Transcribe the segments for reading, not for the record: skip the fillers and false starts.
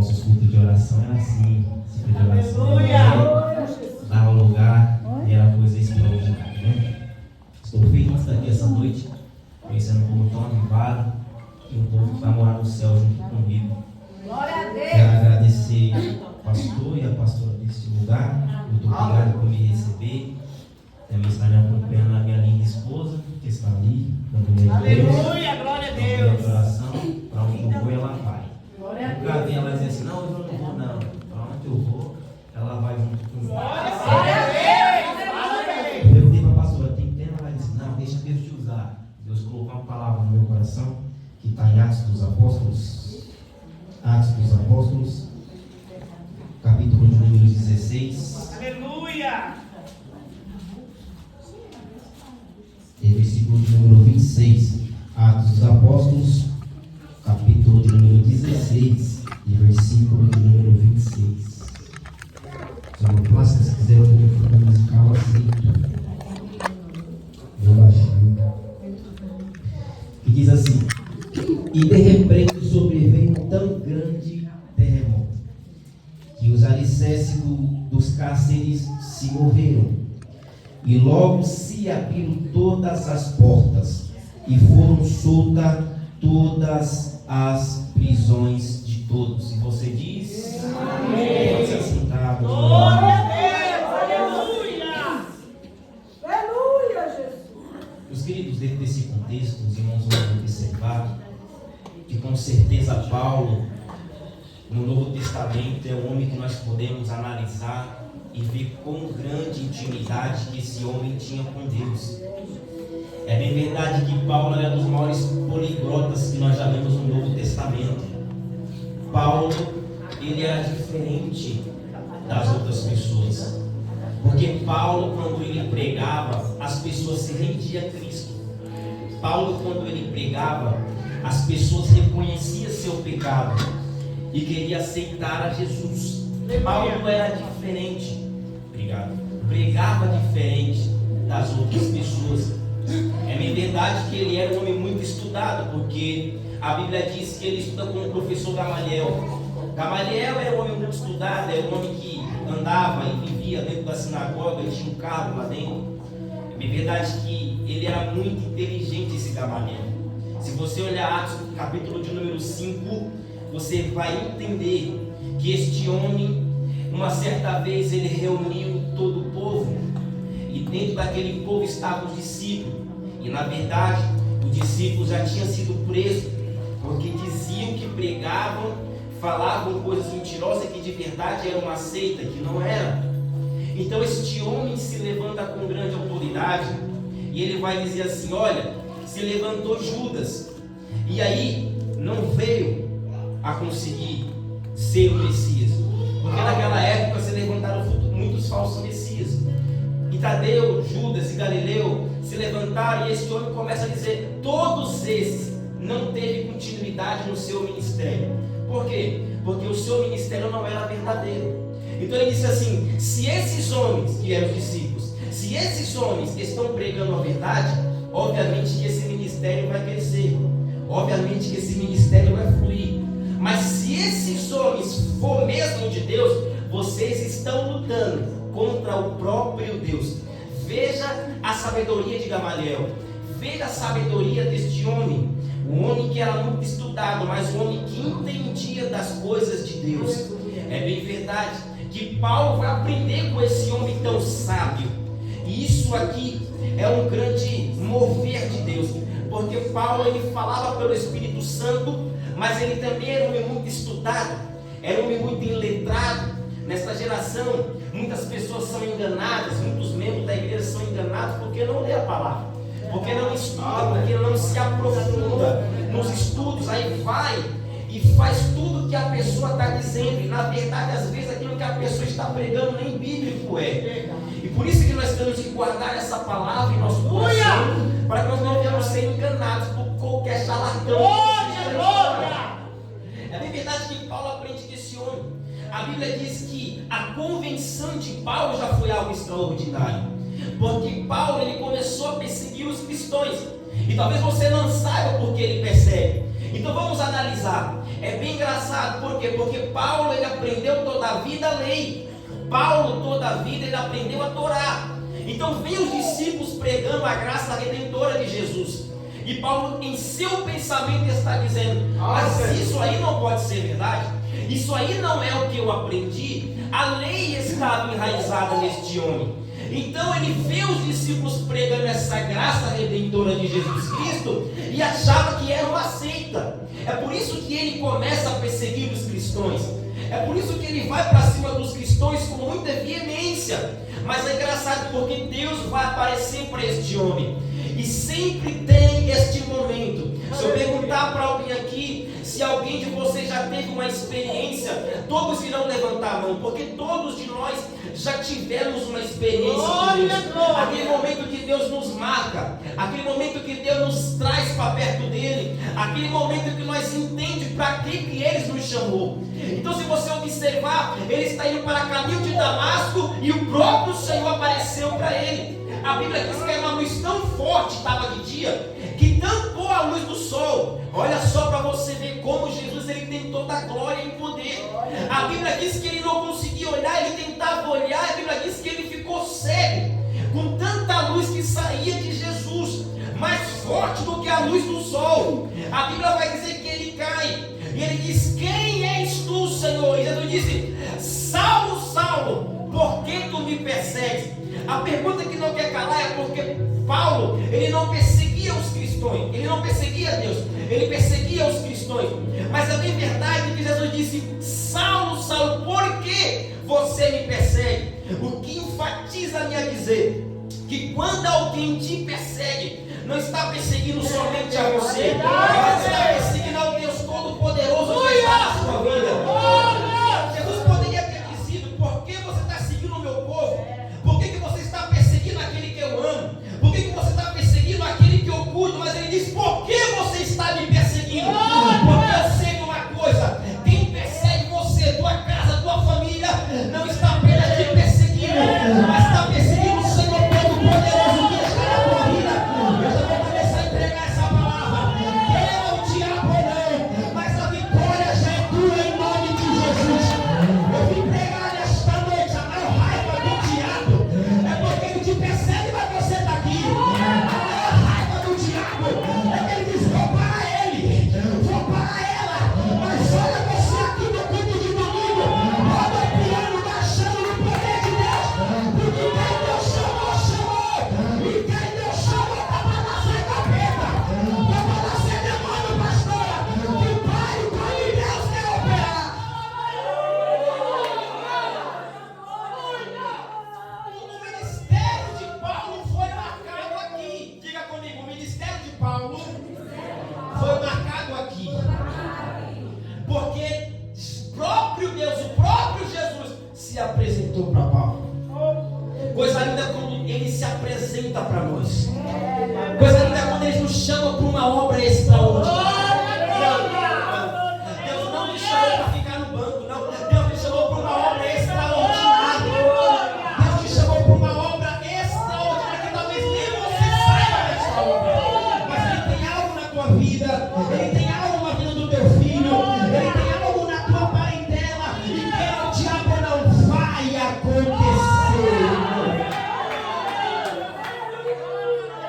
nossos cultos de oração era assim. Ciclo de oração. Dava lugar e era coisa extraordinária, né? Estou feliz daqui essa noite, conhecendo um povo tão avivado e um povo que vai morar no céu junto comigo. Glória a Deus. Quero agradecer ao pastor e a pastora deste lugar. Muito obrigado por me receber. Também está me acompanhando a minha linda esposa, que está ali, dando meu Aleluia, glória a Deus. oração, para onde eu vou, ela vai. Glória a Nunca Deus. vem ela dizer assim, não, eu não vou, não. Para onde eu vou, ela vai junto comigo. Glória a Deus. Eu perguntei para a pastora, tem tempo? Ela disse, não, deixa Deus te usar. Deus colocou uma palavra no meu coração, que está em Atos dos Apóstolos. Atos dos Apóstolos, capítulo de número 16. Aleluia. E versículo de número 26. Atos dos Apóstolos, capítulo de número 16 e versículo de número 26. Sonoplastas, se quiser ouvir um fundo musical, aceito. Vou baixar. E diz assim: e de repente sobreveio um tão grande terremoto, que os alicerces dos cárceres se moveram, e logo se abriram todas as portas, e foram soltas todas as prisões de todos. E você diz? Amém. Pode se assentar. Glória a Deus. Aleluia. Aleluia, Jesus. Meus queridos, dentro desse contexto, os irmãos vão observar que com certeza Paulo, no Novo Testamento, é um homem que nós podemos analisar e ver com grande intimidade que esse homem tinha com Deus. É bem verdade que Paulo era um dos maiores poliglotas que nós já vemos no Novo Testamento. Paulo, ele era diferente das outras pessoas, porque Paulo, quando ele pregava, as pessoas se rendiam a Cristo. Paulo, quando ele pregava, as pessoas reconheciam seu pecado e queriam aceitar a Jesus. Paulo era diferente. Obrigado. Pregava diferente das outras pessoas. É bem verdade que ele era um homem muito estudado, porque a Bíblia diz que ele estuda com o professor Gamaliel. Gamaliel era um homem muito estudado, era um homem que andava e vivia dentro da sinagoga, ele tinha um carro lá dentro. É bem verdade que ele era muito inteligente, esse Gamaliel. Se você olhar Atos, capítulo de número 5, você vai entender que este homem, uma certa vez, ele reuniu todo o povo, e dentro daquele povo estavam os discípulos, e na verdade os discípulos já tinham sido presos, porque diziam que pregavam, falavam coisas mentirosas, que de verdade era uma seita, que não era. Então este homem se levanta com grande autoridade, e ele vai dizer assim: olha, se levantou Judas, e aí não veio a conseguir ser o Messias, porque naquela época se levantaram muitos falsos Messias, e Tadeu, Judas e Galileu se levantaram, e esse homem começa a dizer: todos esses não teve continuidade no seu ministério. Por quê? Porque o seu ministério não era verdadeiro. Então ele disse assim: se esses homens, que eram os discípulos, se esses homens estão pregando a verdade, obviamente que esse ministério vai crescer, obviamente que esse ministério vai fluir. Mas se esses homens for mesmo de Deus, vocês estão lutando contra o próprio Deus. Veja a sabedoria de Gamaliel, veja a sabedoria deste homem, um homem que era muito estudado, mas um homem que entendia das coisas de Deus. É bem verdade que Paulo vai aprender com esse homem tão sábio, e isso aqui é um grande mover de Deus, porque Paulo, ele falava pelo Espírito Santo, mas ele também era um homem muito estudado, era um homem muito iletrado. Nesta geração, muitas pessoas são enganadas, muitos membros da igreja são enganados porque não lê a palavra, porque não estuda, porque não se aprofunda nos estudos, aí vai e faz tudo que a pessoa está dizendo, e na verdade, às vezes, aquilo que a pessoa está pregando nem bíblico é. E por isso que nós temos que guardar essa palavra em nosso coração, para que nós não venhamos ser enganados por qualquer charlatão. É bem verdade que Paulo aprende desse homem. A Bíblia diz que a convenção de Paulo já foi algo extraordinário, porque Paulo, ele começou a perseguir os cristãos, E talvez você não saiba por que ele persegue. Então vamos analisar. É bem engraçado, por quê? Porque Paulo, ele aprendeu toda a vida a lei. Paulo toda a vida ele aprendeu a Torá. Então vem os discípulos pregando a graça redentora de Jesus. E Paulo em seu pensamento está dizendo: mas isso aí não pode ser verdade. Isso aí não é o que eu aprendi. A lei estava enraizada neste homem. Então ele vê os discípulos pregando essa graça redentora de Jesus Cristo e achava que era uma seita. É por isso que ele começa a perseguir os cristãos. É por isso que ele vai para cima dos cristãos com muita veemência. Mas é engraçado porque Deus vai aparecer para este homem. E sempre tem este momento. Se eu perguntar para alguém aqui, se alguém de vocês já teve uma experiência, todos irão levantar a mão, porque todos de nós já tivemos uma experiência com Deus. Aquele momento que Deus nos marca, aquele momento que Deus nos traz para perto dele, aquele momento que nós entendemos para que Ele nos chamou. Então, se você observar, ele está indo para o caminho de Damasco e o próprio Senhor apareceu para ele. A Bíblia diz que era uma luz tão forte, estava de dia, que tampou a luz do sol. Olha só para você ver como Jesus ele tem toda a glória e poder. A Bíblia diz que ele não conseguia olhar, ele tentava olhar. A Bíblia diz que ele ficou cego, com tanta luz que saía de Jesus, mais forte do que a luz do sol. A Bíblia vai dizer que ele cai, e ele diz: quem és tu, Senhor? E Jesus disse: Saulo, Saulo, por que tu me persegues? A pergunta que não quer calar é porque Paulo, ele não perseguia os cristãos, ele não perseguia Deus, ele perseguia os cristãos. Mas é bem verdade que Jesus disse: Saulo, Saulo, por que você me persegue? O que enfatiza-me a dizer que quando alguém te persegue, não está perseguindo somente a você, mas está perseguindo ao Deus Todo-Poderoso que está na sua vida. Jesus poderia ter dizido: por que você está seguindo o meu povo? Por que você está perseguindo aquele que eu amo? Por que você está perseguindo aquele que eu cuido? Mas ele diz: por que você está me perseguindo? Porque eu sei de uma coisa: quem persegue você, tua casa, tua família, não está apenas te perseguindo, mas está perseguindo o Senhor Todo-Poderoso que está na tua vida. Eu já vou começar a entregar essa palavra. Eu, o diabo não, mas a vitória já é tua em nome de Jesus. Eu vim pregar nesta noite a maior raiva do diabo é porque ele te persegue, mas você está aqui. A maior raiva do diabo é que ele diz: vou para ele, vou para ela, mas olha você aqui no culto de domingo, roda o piano, baixando no poder de Deus, porque quem Deus chamou, chamou, e quem Deus chamou para balançar capeta, para balançar demônio, pastora, que pare quando Deus quer operar. O ministério de Paulo foi marcado aqui. Diga comigo: o ministério de Paulo foi marcado aqui. Porque o próprio Deus, o próprio Jesus se apresentou para Paulo. Coisa linda quando ele se apresenta para nós. Coisa linda quando ele nos chama para uma obra extraordinária. Deus não me chamou para ficar no banco, não. Deus me chamou para uma obra extraordinária. Deus te chamou para uma obra extraordinária que talvez nem você saiba dessa obra. Mas Ele tem algo na tua vida, Ele tem algo na vida do teu filho, Ele tem algo na tua parentela, e que o diabo não vai acontecer.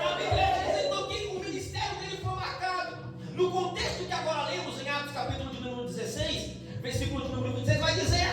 A Bíblia diz então que o ministério dele foi marcado. No contexto que agora lemos em Atos capítulo de número 16, versículo de número 26, vai dizer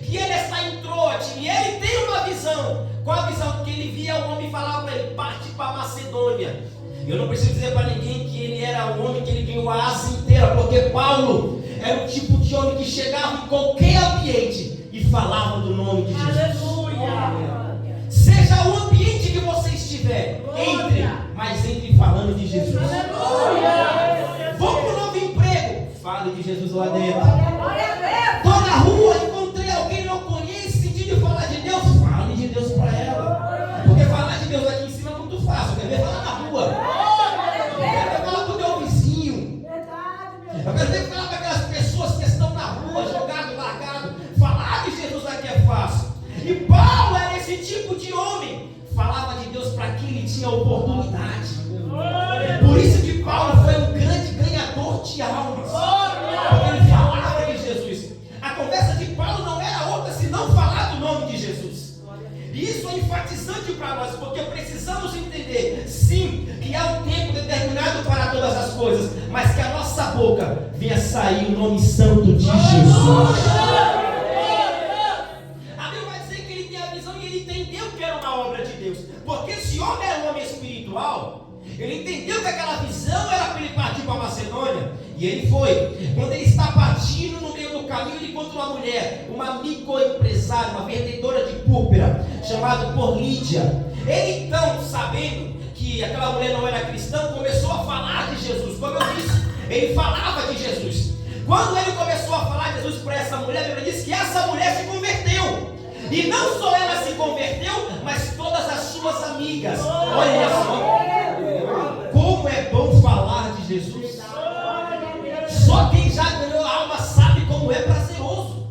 que ele está em Troade e ele tem uma visão. Qual a visão? Que ele via o homem falar para ele: parte para a Macedônia. Eu não preciso dizer para ninguém que ele era um homem que ele ganhou a Ásia inteira, porque Paulo era o tipo de homem que chegava em qualquer ambiente e falava do nome de Jesus. Aleluia. Seja o ambiente que você estiver, entre, mas entre falando de Jesus. Aleluia. Vou para o novo emprego, fale de Jesus lá dentro. Estou na rua, encontrei alguém que não conhece, sentindo falar de Deus, fale de Deus para ela. Porque falar de Deus aqui em cima é muito fácil, quer ver falar na rua. Quer ver falar para o teu vizinho. Eu quero ver falar para aquelas pessoas que estão na rua, jogado, largado. Falar de Jesus aqui é fácil. E Paulo era esse tipo de homem. Falava de Deus para quem ele tinha oportunidade. coisas, mas que a nossa boca venha sair o nome santo de Jesus. A Bíblia vai dizer que ele tem a visão e ele entendeu que era uma obra de Deus, porque esse homem era um homem espiritual. Ele entendeu que aquela visão era para ele partir para a Macedônia. E ele foi. Quando ele está partindo no meio do caminho, ele encontra uma mulher, uma microempresária, uma vendedora de púrpura, chamada por Lídia. Ele então, sabendo que aquela mulher não era cristã, começou a falar de Jesus. Como eu disse, ele falava de Jesus. Quando ele começou a falar de Jesus para essa mulher, a Bíblia diz que essa mulher se converteu. E não só ela se converteu, mas todas as suas amigas. Olha só. Como é bom falar de Jesus. Só quem já ganhou a alma sabe como é prazeroso.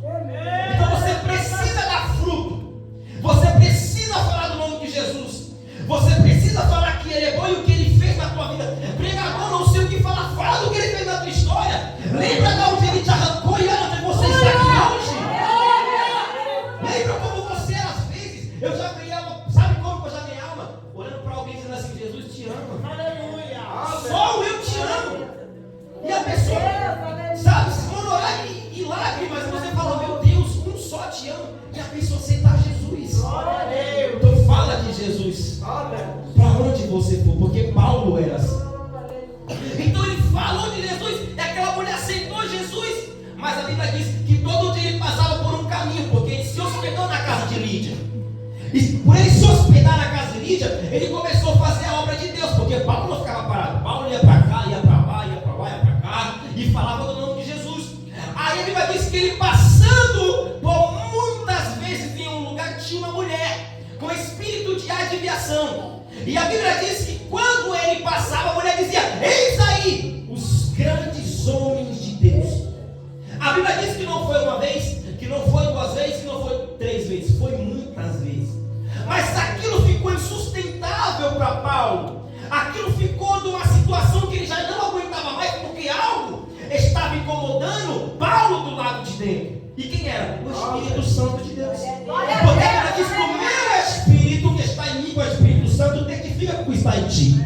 Então você precisa dar fruto. Você precisa falar do nome de Jesus. Você precisa falar que Ele é bom e o que Ele fez na tua vida. Pregador, não sei o que falar. Fala do que Ele fez na tua história. Lembra de onde Ele te arrancou e olha onde você está aqui hoje. Lembra como você era às vezes. Eu já ganhei alma. Sabe como eu já ganhei alma? Olhando para alguém dizendo assim: Jesus te ama. Só eu te amo. E a pessoa, sabe, se for orar e lágrimas, você fala: meu Deus, um só te ama. E a pessoa aceitar Jesus. Então fala de Jesus para onde você for, porque Paulo era assim. Então ele falou de Jesus, e aquela mulher aceitou Jesus. Mas a Bíblia diz que todo dia ele passava por um caminho, porque ele se hospedou na casa de Lídia. E por ele se hospedar na casa de Lídia, ele começou a fazer a obra de Deus, porque Paulo não ficava parado. Paulo ia para cá, ia para lá, ia para lá, ia para cá, e falava do nome de Jesus. Aí a Bíblia diz que ele passando por muitas vezes em um lugar que tinha uma mulher com espírito de adivinhação. E a Bíblia diz que quando ele passava, a mulher dizia: eis aí os grandes homens de Deus. A Bíblia diz que não foi uma vez, que não foi duas vezes, que não foi 3 vezes, foi muitas vezes. Mas aquilo ficou insustentável para Paulo. Aquilo ficou de uma situação que ele já não aguentava mais, porque algo estava incomodando Paulo do lado de dentro. E quem era? O Espírito Santo de Deus. Porque ela diz que o meu Espírito que está em mim, o Espírito Santo, testifica com o que está em ti.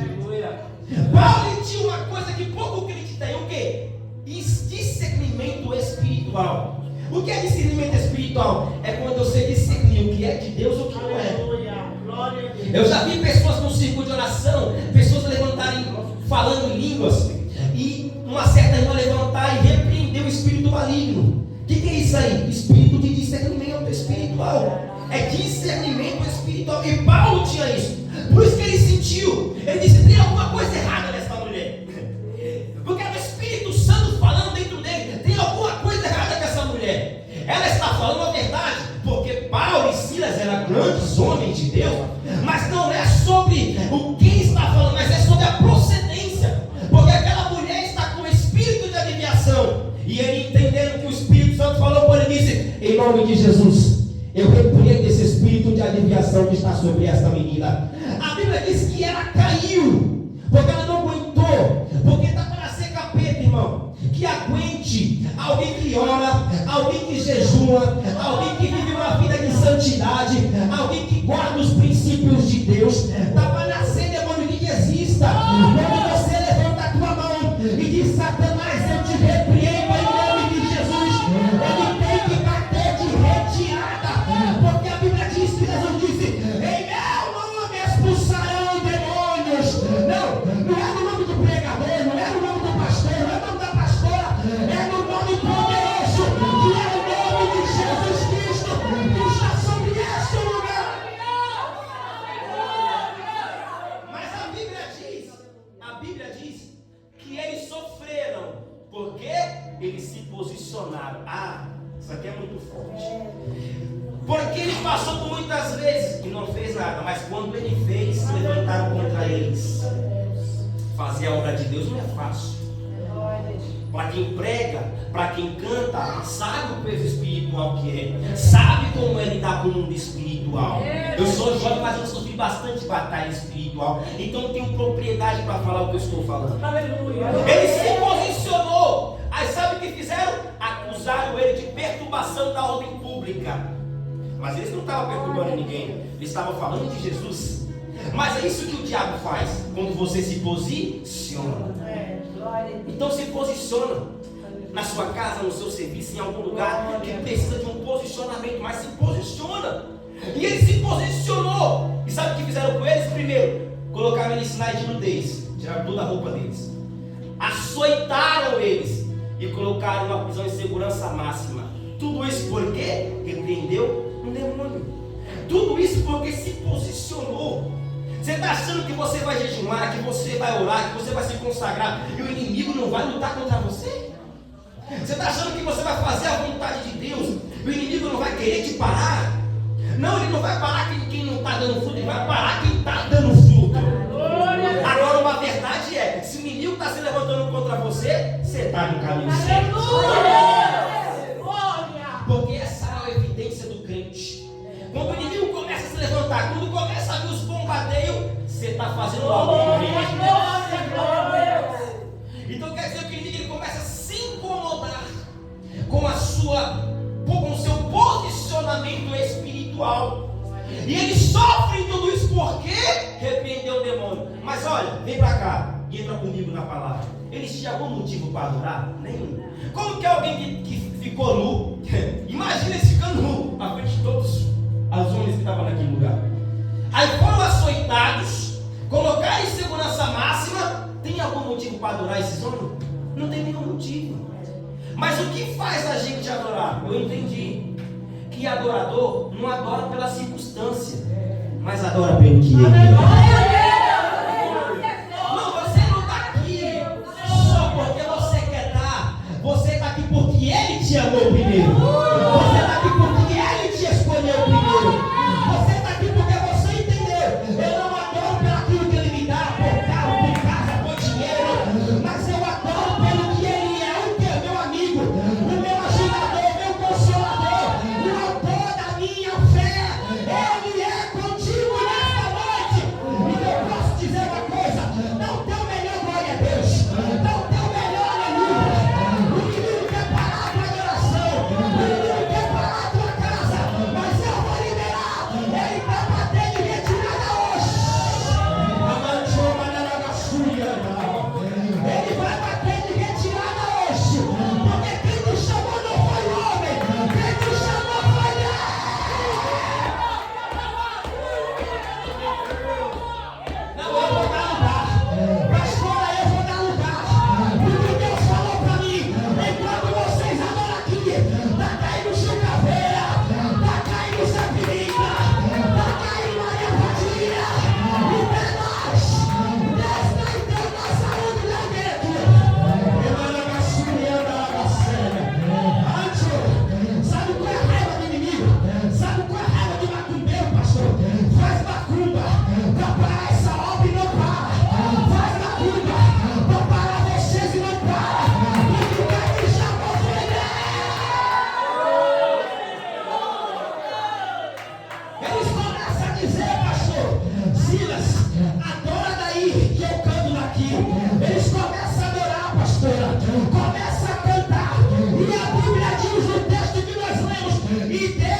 Paulo tinha uma coisa que pouco crente tem: o quê? Discernimento espiritual. O que é discernimento espiritual? É quando você discernir o que é de Deus ou o que não é. Eu já vi pessoas no círculo de oração, pessoas levantarem falando em línguas, e uma certa irmã levantar e repreender o espírito maligno. O que é isso aí? Espírito de discernimento espiritual. É discernimento espiritual. E Paulo tinha isso. Por isso que ele sentiu. Ele disse: tem alguma coisa errada nessa mulher. Porque era o Espírito Santo falando dentro dele. Tem alguma coisa errada com essa mulher. Ela está falando a verdade, porque Paulo e Silas eram grandes homens de Deus. Mas não é sobre o que está falando, mas é sobre a procedência. Porque aquela mulher está com o espírito de adivinhação. E ele, entendendo que o Espírito Santo falou por ele, disse: em nome de Jesus, eu repreendo esse espírito de adivinhação que está sobre esta menina. A Bíblia diz que ela caiu, porque ela não aguentou. Porque está para ser capeta, irmão. Que aguente alguém que ora, alguém que jejua, alguém que vive uma vida de santidade, alguém que guarda os princípios de Deus. Está para nascer demônio que exista. Quando você levanta a tua mão e diz: Satanás, eu te repreendo em nome de Jesus, ele tem que bater de retirada. Porque a Bíblia diz que Jesus disse: em meu nome expulsarão demônios. Não é no nome do pregador, não é no nome do pastor, não é no nome da pastora, é no nome poderoso, que é o nome de Jesus Cristo, que está sobre este lugar. Mas a Bíblia diz que eles sofreram, porque eles se posicionaram. Isso aqui é muito forte. Porque ele passou por muitas vezes e não fez nada, mas quando ele fez, se levantaram contra eles. Fazer a obra de Deus não é fácil. Para quem prega, para quem canta, sabe o peso espiritual que é, sabe como é lidar com o mundo espiritual. Eu sou jovem, mas eu sofri bastante batalha espiritual, então eu tenho propriedade para falar o que eu estou falando. Aleluia. Ele se posicionou. Aí sabe o que fizeram? Acusaram ele de perturbação da ordem pública. Mas eles não estavam perturbando ninguém, eles estavam falando de Jesus. Mas é isso que o diabo faz quando você se posiciona. Então se posiciona na sua casa, no seu serviço, em algum lugar que precisa de um posicionamento, mas se posiciona. E ele se posicionou. E sabe o que fizeram com eles? Primeiro, colocaram eles em sinais de nudez, tiraram toda a roupa deles, açoitaram eles e colocaram uma prisão em segurança máxima. Tudo isso porque repreendeu um demônio. Tudo isso porque se posicionou. Você está achando que você vai jejuar, que você vai orar, que você vai se consagrar e o inimigo não vai lutar contra você? Você está achando que você vai fazer a vontade de Deus e o inimigo não vai querer te parar? Não, ele não vai parar quem não está dando fruto, ele vai parar quem está dando fruto. Agora uma verdade é, se o inimigo está se levantando contra você, você está no caminho certo. Porque essa é a evidência do crente. Quando o inimigo começa a se levantar, quando começa a vir os bombardeios, você está fazendo algo mesmo. Então quer dizer que o inimigo ele começa a se incomodar com o seu posicionamento espiritual. E ele sofre tudo isso porque repreendeu o demônio. Mas olha, vem pra cá e entra comigo na palavra. Eles tinham algum motivo para adorar? Nenhum. Como que alguém que ficou nu, imagina eles ficando nu à frente de todos os homens que estavam naquele lugar. Aí foram açoitados, colocaram em segurança máxima. Tem algum motivo para adorar esses homens? Não tem nenhum motivo. Mas o que faz a gente adorar? Eu entendi que adorador não adora pela circunstância, mas adora pelo que ele é. Não, você não está aqui só porque você quer dar. Você está aqui porque ele te amou primeiro. Você está aqui porque ele te escolheu primeiro. Você está aqui porque você entendeu. Eu não adoro pelo aquilo que ele me dá, por carro, por casa, por dinheiro, mas eu adoro pelo que ele é, o que é meu amigo, o meu ajudador, o meu consolador, o autor da minha fé. Ele é contigo nesta noite. E eu posso dizer uma coisa: não tem o melhor glória a Deus, não tem o melhor aleluia. O inimigo quer parar a tua adoração, o inimigo quer parar a tua casa, mas eu vou liberar. Ele vai bater de retirada hoje. Ele vai bater de retirada hoje, porque quem te chamou não foi o homem, quem te chamou foi Deus. Não, eu vou dar lugar, pastora, eu vou dar lugar, porque Deus falou para mim, enquanto vocês adoram aqui, tá caindo Chucaveira, tá caindo Sapirita, tá caindo Maria Padilha, e pra nós, Deus está entrando na saúde lá dentro. Sabe qual é a raiva do inimigo? Sabe qual é a raiva de macumbeiro, pastor? Faz macumba para parar essa obra e não para. Faz macumba para parar vocês e não para. Porque o que te chamou foi Deus. Eles começam a dizer, pastor Silas, adora daí que eu canto daqui. Eles começam a adorar, pastora, começam a cantar. E a Bíblia diz no texto que nós lemos, e de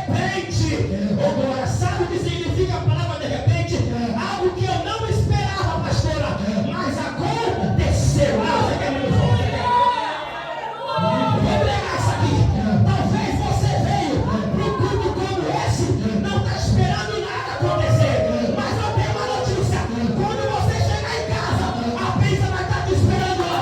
repente, agora, sabe o que significa a palavra de repente? Algo que eu não esperava, pastora, mas aconteceu. Você quer me dizer? Vou pregar isso aqui. Talvez você veio para um culto como esse, não está esperando nada acontecer, mas eu tenho uma notícia: quando você chegar em casa, a bênção vai estar te esperando lá.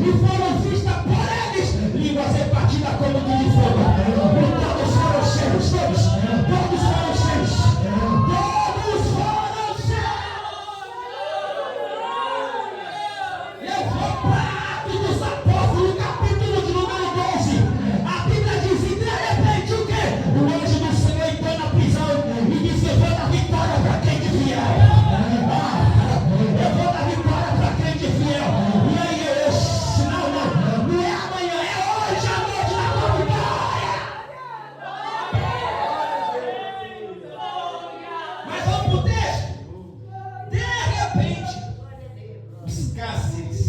e foram vistas por eles línguas repartidas como de fogo. E todos foram cheios, todos foram cheios. Todos foram cheios. Eu vou para Atos dos Apóstolos, capítulo de número 12. A Bíblia diz, e de repente o quê? O anjo do Senhor entrou na prisão e disse, eu vou dar vitória para quem te vier. Eu vou dar vitória para quem te vier. E aí, não é amanhã, é hoje à noite na tua vitória. Mas vamos pro texto. De repente, os cárceres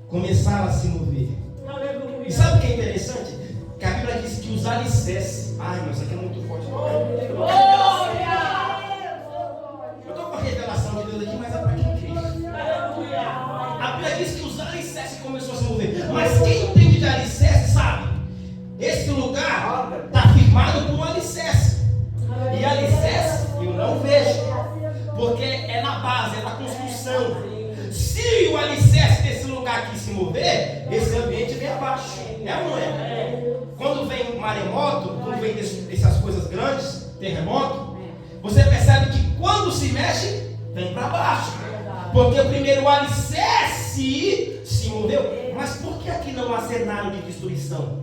começaram a se mover. E sabe o que é interessante? Que a Bíblia diz que os alicerces. Ai, mas isso aqui é muito forte. Eu estou com a revelação de Deus aqui, mas é para quem crê. A Bíblia diz que os alicerces começaram a se mover. Mas quem entende de alicerce sabe. Esse lugar está firmado por um alicerce. E alicerce eu não vejo. Porque é na base, é na construção. Se o alicerce desse lugar aqui se mover, esse ambiente vem abaixo. É ou não é? Quando vem maremoto, quando vem essas coisas grandes, terremoto, você percebe que quando se mexe, vem para baixo. Porque primeiro o alicerce se moveu. Mas por que aqui não há cenário de destruição?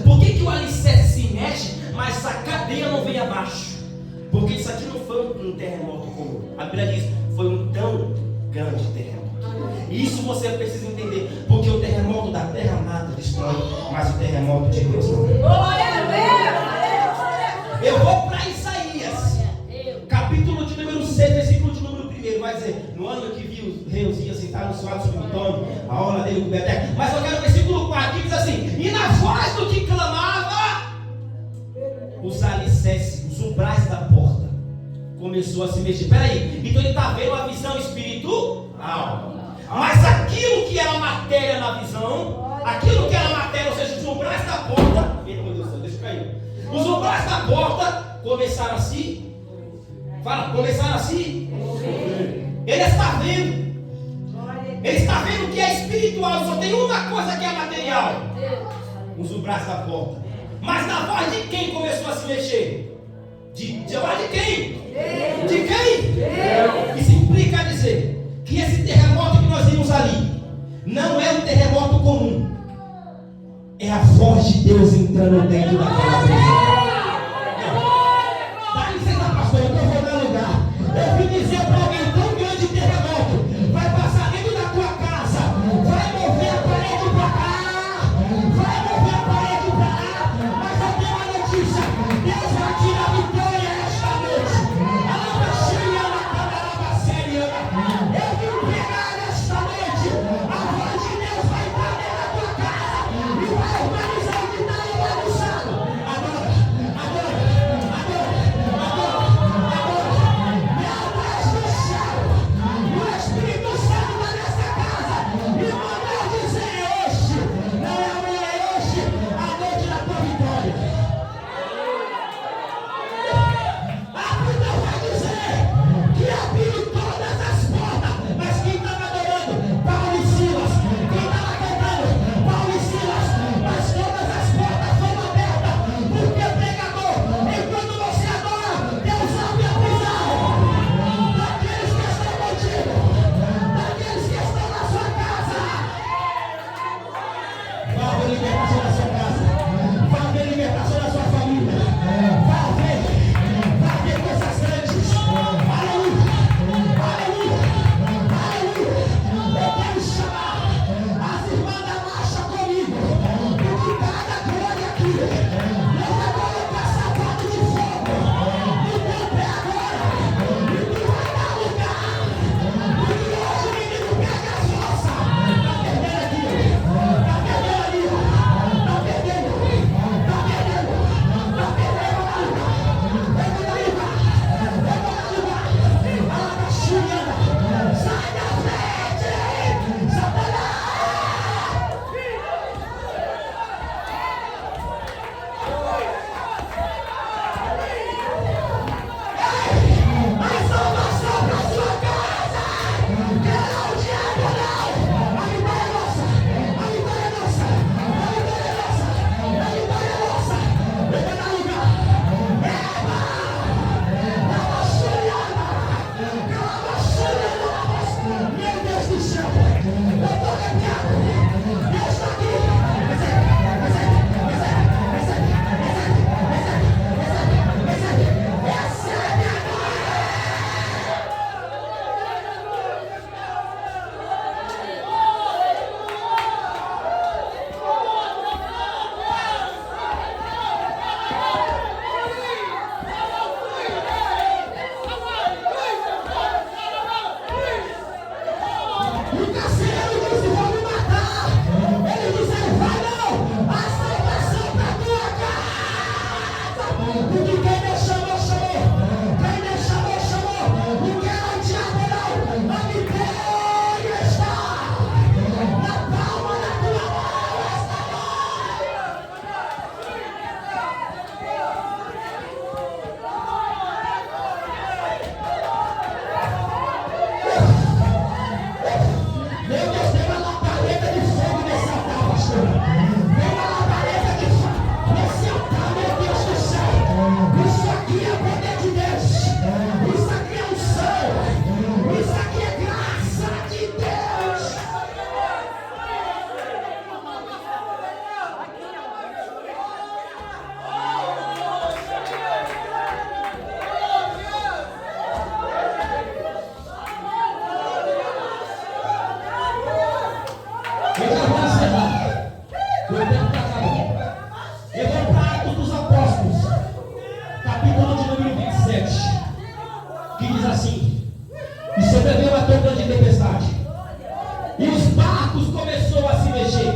Por que o alicerce se mexe, mas a cadeia não vem abaixo? Porque isso aqui não foi um terremoto comum. A Bíblia diz, foi um tão grande terremoto. E isso você precisa entender. Porque o terremoto da terra nada destrói, mas o terremoto de Deus não. Eu vou para Isaías, capítulo de número 6, versículo de número 1. Vai dizer, no ano que viu o rei Uzias sentar no suado sobre o trono, a orla dele coberta terra. Mas eu quero o versículo 4, que diz assim, e na voz do que clamava, os alicerces, os umbrais da porta começou a se mexer. Peraí, então ele está vendo a visão espiritual. Mas aquilo que era matéria na visão, aquilo que era matéria, ou seja, os umbrais da porta, meu Deus do céu, deixa eu cair. Os umbrais da porta começaram a se. Fala, começaram a se. Ele está vendo. Ele está vendo que é espiritual, só tem uma coisa que é material. Os umbrais da porta. Mas na voz de quem começou a se mexer? De voz de quem? De quem? Isso implica a dizer que esse terremoto que nós vimos ali não é um terremoto comum. É a voz de Deus entrando dentro daquela prisão. Dá licença, pastor, eu estou fora do lugar. Eu vim dizer para alguém, tão grande terremoto vai passar dentro da tua casa, vai mover a parede para cá, vai mover a parede para lá. Mas eu tenho uma notícia, Deus vai tirar a vitória esta noite. A lava cheia na camarada séria. Eu vim pregar esta noite. A voz de Deus vai entrar dentro da tua casa e vai organizar o que está bagunçado. Agora, Eu já vou encerrar. Eu tenho que acabar. Eu vou para Atos dos Apóstolos, capítulo de número 27, que diz assim: e sobreveu uma tão grande tempestade, e os barcos começaram a se mexer.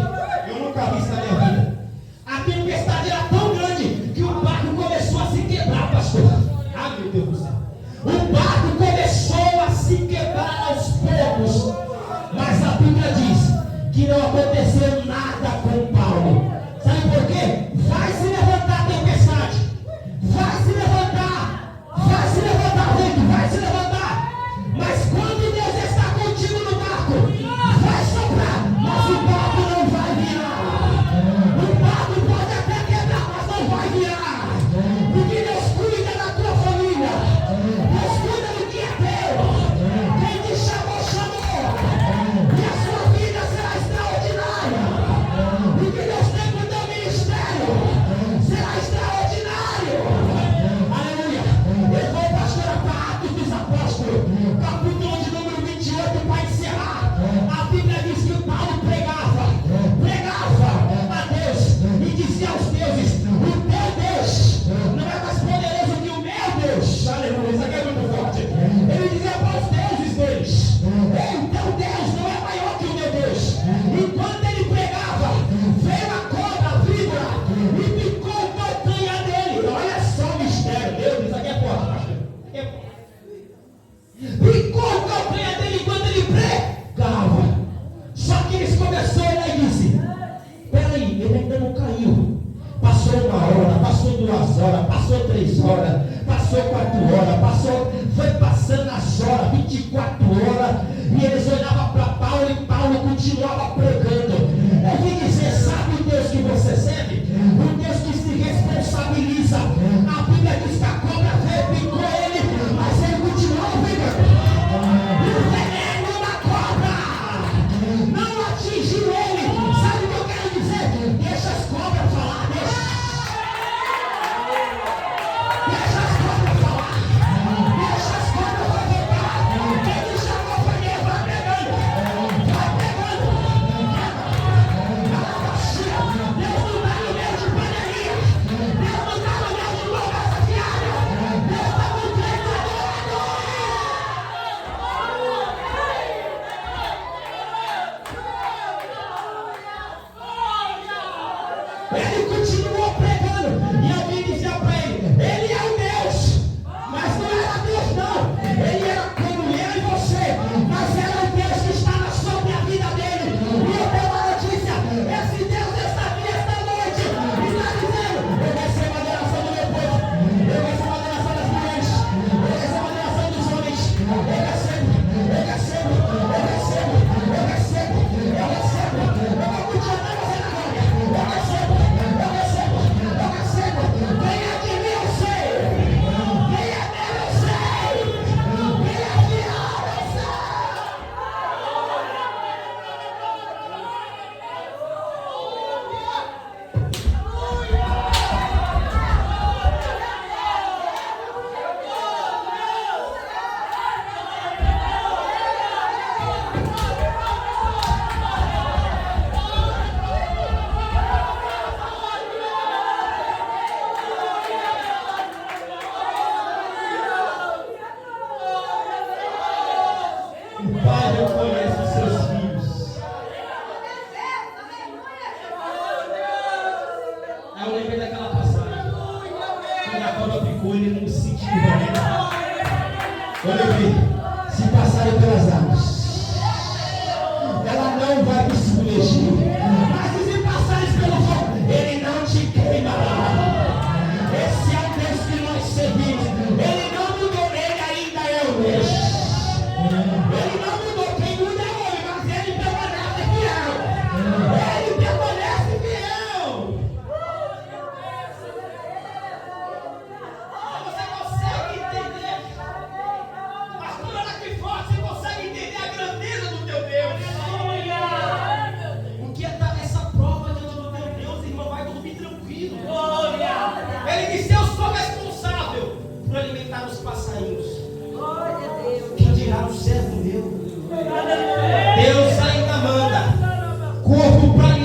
Eu nunca vi isso na minha vida. A tempestade era tão grande que o barco começou a se quebrar, pastor. Ah, meu Deus do céu. O barco começou a se quebrar aos poucos, mas a Bíblia diz que não aconteceu nada com Paulo. Sabe por quê? Vai se levantar a tempestade, vai se levantar, vento, vai se levantar. Mas quando Deus está contigo no barco, vai soprar, mas o barco não vai virar. O barco pode até quebrar, mas não vai virar. Porque Deus cuida da tua família, Deus cuida do que é teu. Quem te chamou, chamou. E a sua vida será extraordinária. Porque Deus tem para o teu ministério será extraordinário. Aleluia. Eu vou, pastora, para Atos dos Apóstolos, capítulo de número 28, para encerrar. A Bíblia diz que Paulo pregava a Deus e dizia aos deuses: o teu Deus não é mais poderoso que o meu Deus. Aleluia, isso aqui é muito forte. Ele dizia para os deuses deles: o teu Deus não é maior que o meu Deus. Enquanto ele pregava, veio a cobra, a víbora, e picou o calcanhar dele. Olha só o mistério, Deus, isso aqui é forte, pastor. Isso aqui é forte. Picou o calcanhar dele enquanto ele pregava. Só que eles começaram e disse: peraí, ele ainda não caiu. Passou 1 hora, passou 2 horas, passou 3 horas, passou 4 horas, foi passando as horas, 24 horas, e eles olhavam para Paulo e Paulo continuava pregando. Eu vim dizer: sabe o Deus que você serve? O Deus que se responsabiliza. A Bíblia diz que a cobra veio, picou ele, mas ele continuava pregando. O veneno da cobra não atingiu ele. Sabe o que eu quero dizer? Deixa as cobras falar, deixa as cobras falar, deixa as cobras falar. Quem te chamou para mim, vai pegando, Deus não está no meio de pandemia, Deus não está no meio de conversa fiada, Deus está com treinador. Ele continuou pregando, e alguém dizia para ele: ele é o Deus, mas não era Deus não, ele era como eu e você, mas era o Deus que estava sobre a vida dele. E eu tenho uma notícia: esse Deus está aqui esta noite e está dizendo: eu recebo a adoração do meu povo, eu recebo a adoração das mulheres, eu recebo a adoração dos homens, eu recebo, eu vou continuar fazendo agora, eu recebo, venha de mim eu sei, venha dele eu sei, venha de mim eu sei. O Pai reconhece os seus filhos. Aí eu lembrei daquela passagem. Quando a cobra picou, ele não sentiu veneno. Eu lembrei: se passarem pelas águas, ela não vai te submergir. Mas se passares pelo fogo, ele não te queimará. Esse é o Deus que nós servimos. Ele não mudou, ele ainda é o Deus. Ele não mudou, quem muda é homem, mas ele permanece fiel. Ele permanece fiel. Você consegue entender? Pastor corpo para